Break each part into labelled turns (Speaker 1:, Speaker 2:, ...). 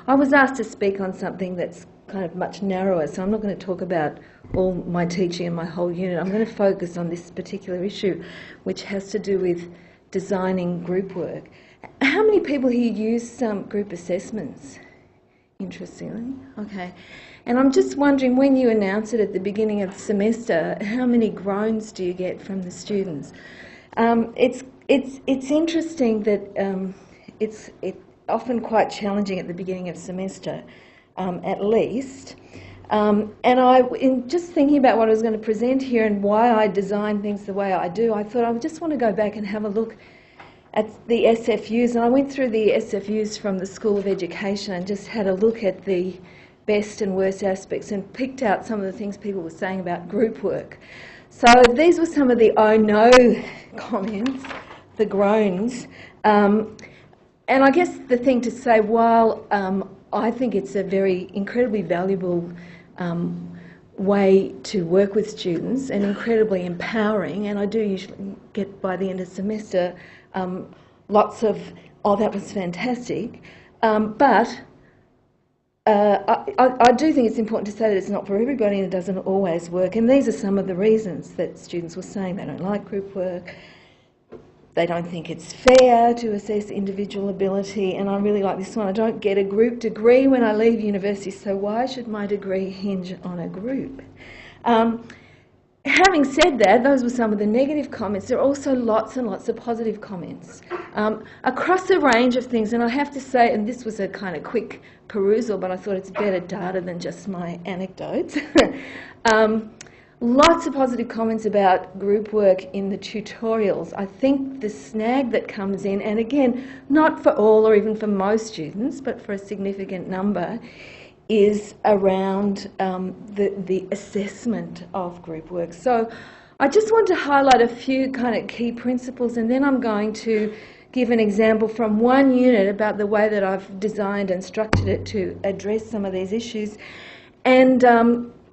Speaker 1: I was asked to speak on something that's kind of much narrower, so I'm not going to talk about all my teaching and my whole unit. I'm going to focus on this particular issue, which has to do with designing group work. How many people here use group assessments? Interestingly, okay. And I'm just wondering, when you announce it at the beginning of the semester, how many groans do you get from the students? It's interesting that it's often quite challenging at the beginning of semester, at least. And in just thinking about what I was going to present here and why I design things the way I do, I thought I would just want to go back and have a look at the SFUs. And I went through the SFUs from the School of Education and just had a look at the best and worst aspects and picked out some of the things people were saying about group work. So these were some of the "oh no" comments, the groans. And I guess the thing to say, while I think it's a very incredibly valuable way to work with students and incredibly empowering, and I do usually get, by the end of the semester, lots of, "oh, that was fantastic," but I do think it's important to say that it's not for everybody and it doesn't always work, and these are some of the reasons that students were saying. They don't like group work, they don't think it's fair to assess individual ability, and I really like this one: "I don't get a group degree when I leave university, so why should my degree hinge on a group?" Having said that, those were some of the negative comments. There are also lots and lots of positive comments across a range of things, and I have to say, and this was a kind of quick perusal, but I thought it's better data than just my anecdotes. Lots of positive comments about group work in the tutorials. I think the snag that comes in, and again, not for all or even for most students, but for a significant number, is around the assessment of group work. So I just want to highlight a few kind of key principles, and then I'm going to give an example from one unit about the way that I've designed and structured it to address some of these issues.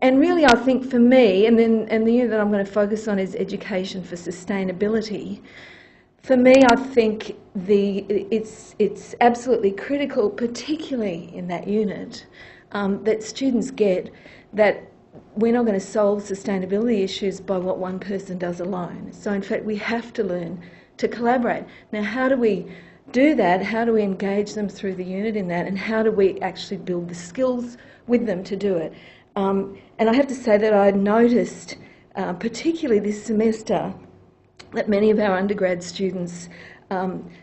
Speaker 1: And really, I think for me, and the unit that I'm going to focus on is education for sustainability. For me, I think it's absolutely critical, particularly in that unit, that students get that we're not going to solve sustainability issues by what one person does alone. So in fact, we have to learn to collaborate. Now, how do we do that? How do we engage them through the unit in that? And how do we actually build the skills with them to do it? And I have to say that I noticed, particularly this semester, that many of our undergrad students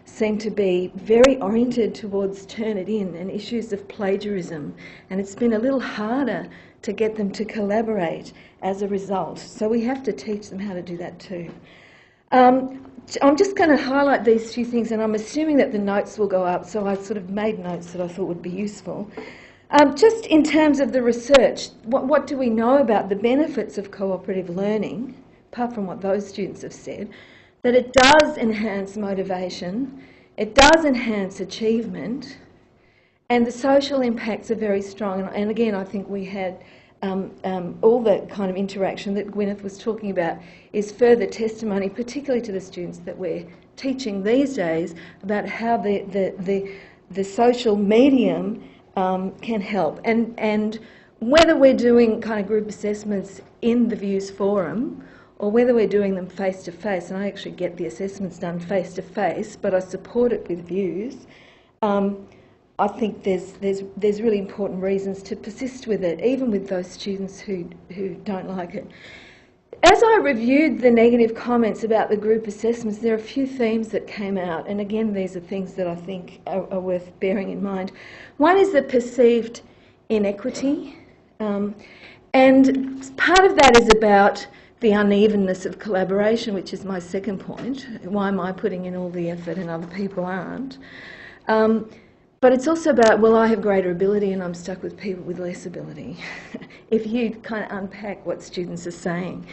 Speaker 1: seem to be very oriented towards Turnitin and issues of plagiarism, and it's been a little harder to get them to collaborate as a result. So we have to teach them how to do that too. I'm just going to highlight these few things, and I'm assuming that the notes will go up, so I sort of made notes that I thought would be useful. Just in terms of the research, what do we know about the benefits of cooperative learning, apart from what those students have said? That it does enhance motivation, it does enhance achievement, and the social impacts are very strong. And again, I think we had all that kind of interaction that Gwyneth was talking about is further testimony, particularly to the students that we're teaching these days, about how the social medium can help. And whether we're doing kind of group assessments in the Views Forum or whether we're doing them face-to-face, and I actually get the assessments done face-to-face, but I support it with Views, I think there's really important reasons to persist with it, even with those students who don't like it. As I reviewed the negative comments about the group assessments, there are a few themes that came out, and again, these are things that I think are worth bearing in mind. One is the perceived inequity, and part of that is about the unevenness of collaboration, which is my second point. Why am I putting in all the effort and other people aren't? But it's also about, well, I have greater ability and I'm stuck with people with less ability, if you kind of unpack what students are saying.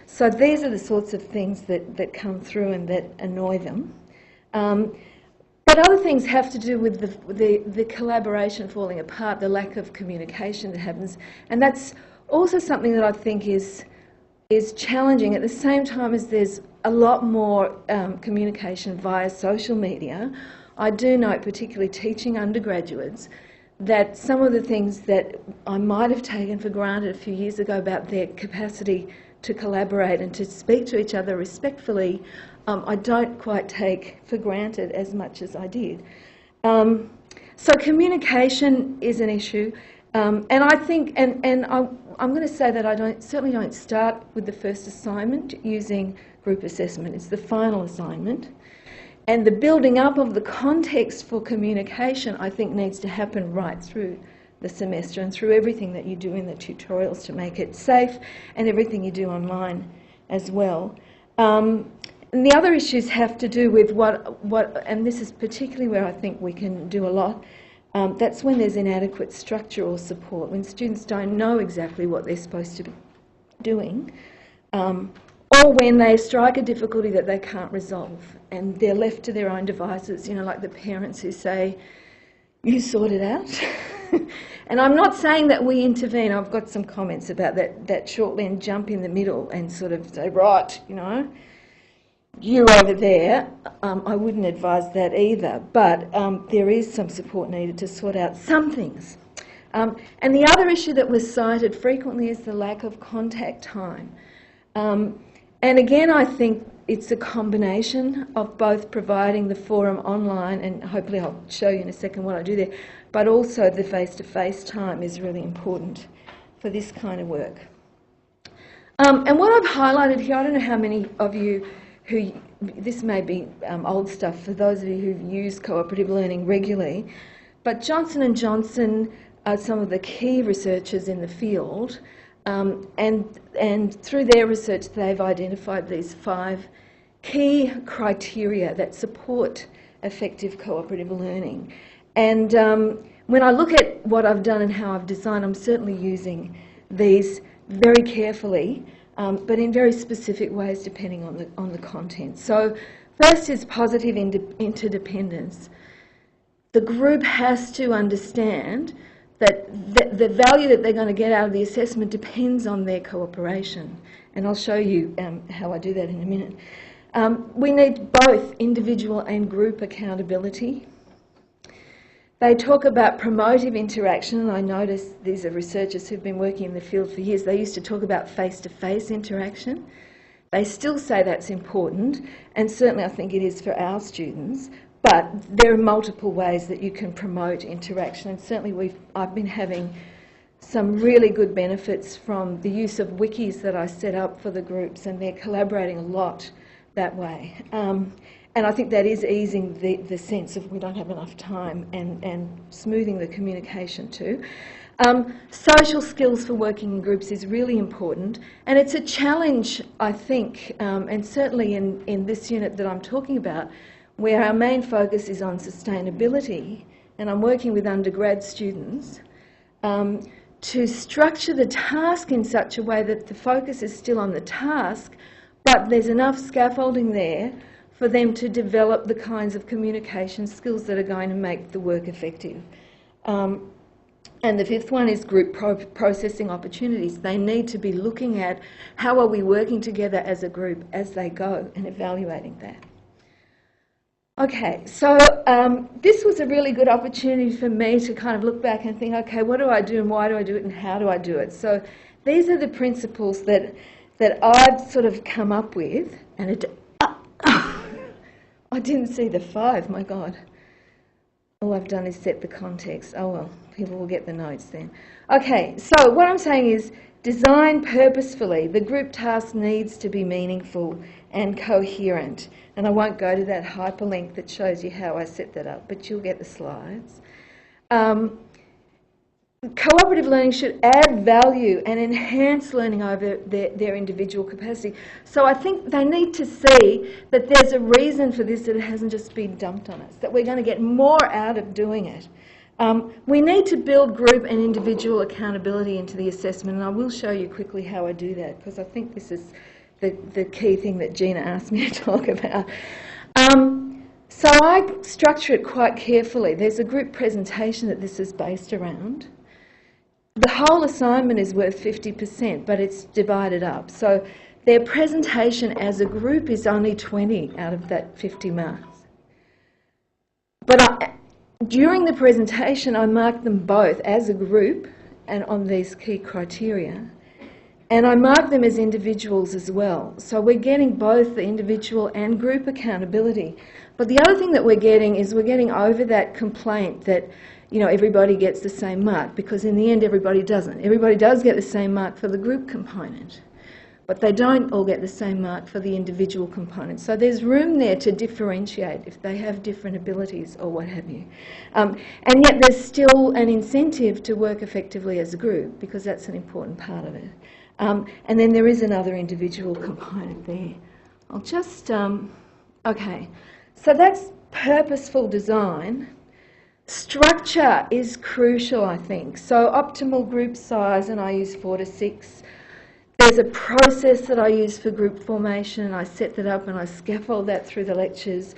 Speaker 1: So these are the sorts of things that come through and that annoy them. But other things have to do with the collaboration falling apart, the lack of communication that happens. And that's also something that I think is challenging at the same time as there's a lot more communication via social media. I do note, particularly teaching undergraduates, that some of the things that I might have taken for granted a few years ago about their capacity to collaborate and to speak to each other respectfully, I don't quite take for granted as much as I did. So communication is an issue, and I think, and I'm going to say that I certainly don't start with the first assignment using group assessment. It's the final assignment. And the building up of the context for communication, I think, needs to happen right through the semester and through everything that you do in the tutorials to make it safe, and everything you do online as well. And the other issues have to do with what, and this is particularly where I think we can do a lot, that's when there's inadequate structure or support, when students don't know exactly what they're supposed to be doing, or when they strike a difficulty that they can't resolve and they're left to their own devices, you know, like the parents who say, you sort it out. And I'm not saying that we intervene. I've got some comments about that shortly, and jump in the middle and sort of say, right, you know, you're over there. I wouldn't advise that either, but there is some support needed to sort out some things. And the other issue that was cited frequently is the lack of contact time. And again, I think it's a combination of both providing the forum online, and hopefully I'll show you in a second what I do there, but also the face-to-face time is really important for this kind of work. And what I've highlighted here, I don't know how many of you who, this may be old stuff for those of you who've used cooperative learning regularly, but Johnson & Johnson are some of the key researchers in the field. And through their research, they've identified these 5 key criteria that support effective cooperative learning. And when I look at what I've done and how I've designed, I'm certainly using these very carefully, but in very specific ways depending on the content. So first is positive interdependence. The group has to understand that the value that they're going to get out of the assessment depends on their cooperation. And I'll show you how I do that in a minute. We need both individual and group accountability. They talk about promotive interaction, and I notice these are researchers who've been working in the field for years. They used to talk about face-to-face interaction. They still say that's important, and certainly I think it is for our students. But there are multiple ways that you can promote interaction, and certainly I've been having some really good benefits from the use of wikis that I set up for the groups, and they're collaborating a lot that way. And I think that is easing the sense of we don't have enough time, and smoothing the communication too. Social skills for working in groups is really important, and it's a challenge, I think, and certainly in this unit that I'm talking about, where our main focus is on sustainability, and I'm working with undergrad students, to structure the task in such a way that the focus is still on the task, but there's enough scaffolding there for them to develop the kinds of communication skills that are going to make the work effective. And the 5th one is group processing opportunities. They need to be looking at how are we working together as a group as they go, and evaluating that. Okay, so this was a really good opportunity for me to kind of look back and think, okay, what do I do and why do I do it and how do I do it? So these are the principles that I've sort of come up with, and I didn't see the 5, my God. All I've done is set the context. Oh well, people will get the notes then. Okay, so what I'm saying is design purposefully. The group task needs to be meaningful and coherent. And I won't go to that hyperlink that shows you how I set that up, but you'll get the slides. Cooperative learning should add value and enhance learning over their individual capacity. So I think they need to see that there's a reason for this, that it hasn't just been dumped on us, that we're going to get more out of doing it. We need to build group and individual accountability into the assessment, and I will show you quickly how I do that, because I think this is the key thing that Gina asked me to talk about. So I structure it quite carefully. There's a group presentation that this is based around. The whole assignment is worth 50%, but it's divided up. So their presentation as a group is only 20 out of that 50 marks. But during the presentation, I marked them both as a group and on these key criteria. And I mark them as individuals as well. So we're getting both the individual and group accountability. But the other thing that we're getting is we're getting over that complaint that, you know, everybody gets the same mark, because in the end everybody doesn't. Everybody does get the same mark for the group component, but they don't all get the same mark for the individual component. So there's room there to differentiate if they have different abilities or what have you. And yet there's still an incentive to work effectively as a group, because that's an important part of it. And then there is another individual component there. I'll just, okay. So that's purposeful design. Structure is crucial, I think. So optimal group size, and I use 4 to 6. There's a process that I use for group formation. I set that up and I scaffold that through the lectures.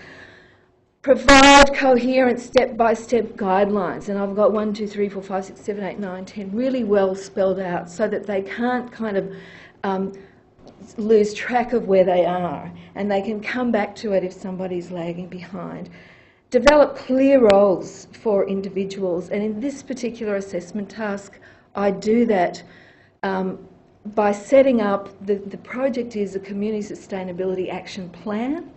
Speaker 1: Provide coherent step-by-step guidelines, and I've got 1, 2, 3, 4, 5, 6, 7, 8, 9, 10 really well spelled out so that they can't kind of lose track of where they are, and they can come back to it if somebody's lagging behind. Develop clear roles for individuals, and in this particular assessment task I do that by setting up, the project is a community sustainability action plan,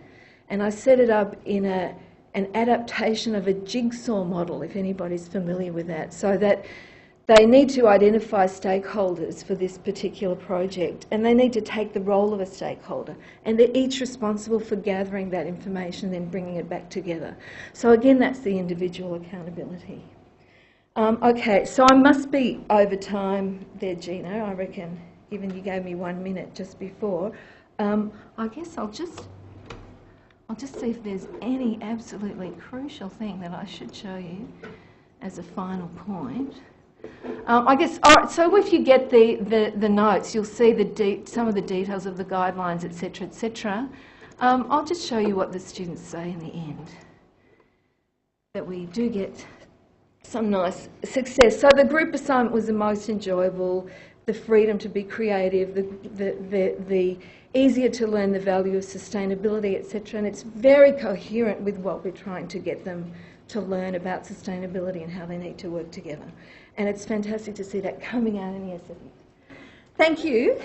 Speaker 1: and I set it up in an adaptation of a jigsaw model, if anybody's familiar with that, so that they need to identify stakeholders for this particular project, and they need to take the role of a stakeholder, and they're each responsible for gathering that information, then bringing it back together. So again, that's the individual accountability. Okay, so I must be over time there, Gina, I reckon, given you gave me 1 minute just before. I guess I'll just see if there's any absolutely crucial thing that I should show you as a final point. I guess, all right, so if you get the notes, you'll see some of the details of the guidelines, etc., etc. I'll just show you what the students say in the end, that we do get some nice success. So the group assignment was the most enjoyable, the freedom to be creative, the easier to learn the value of sustainability, etc. And it's very coherent with what we're trying to get them to learn about sustainability and how they need to work together. And it's fantastic to see that coming out in the assessment. Thank you.